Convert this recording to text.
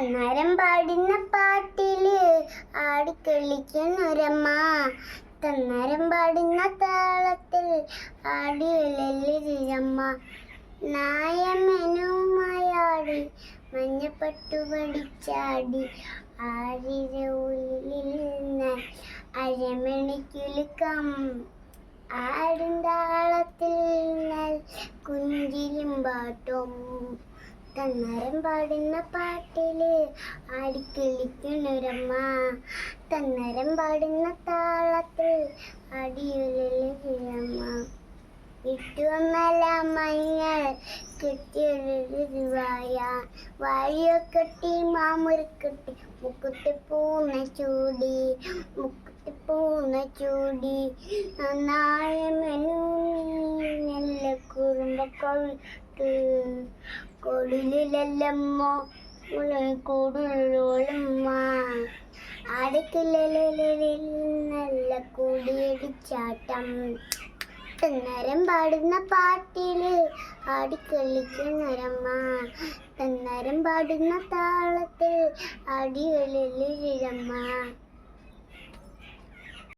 തന്നരം പാടുന്ന പാട്ടില് ആടിക്കളിക്കുന്നൊരമ്മ, തന്നരം പാടുന്ന താളത്തിൽ ആടിയുലമ്മ. നായമെനുമായാടി മഞ്ഞപ്പട്ടു പഠിച്ചാടി ആരിര ഉള്ളിൽ നിന്ന് അരമണിക്കുലുക്കം ആടും താളത്തിൽ കുഞ്ചിലും പാട്ടും. തന്നരം പാടുന്ന പാട്ടില് ആടിക്കളിക്കുന്നൊരമ്മ, തന്നരം പാടുന്ന താളത്തിൽ ആടിയുലമ്മ. ഇട്ടുവന്നല മഞ്ഞൾ കെട്ടിയൊരു വാഴയോ കെട്ടി മാമുരക്കെട്ടി മുക്കുത്തി പൂന്ന ചൂടി, മുക്കുത്തി പൂന്ന ചൂടി. നായമെനു നല്ല കുറുമ്പ കൊഴുത്ത് കൊടുലല്ലമ്മ കൂടുള്ളമ്മ. ആടക്കില്ലിൽ നല്ല കൂടിയടിച്ചാട്ടം. തന്നരം പാടുന്ന പാട്ടില് ആടിക്കളിക്കുന്നൊരമ്മ, തന്നരം പാടുന്ന താളത്തിൽ ആടിയുലമ്മ.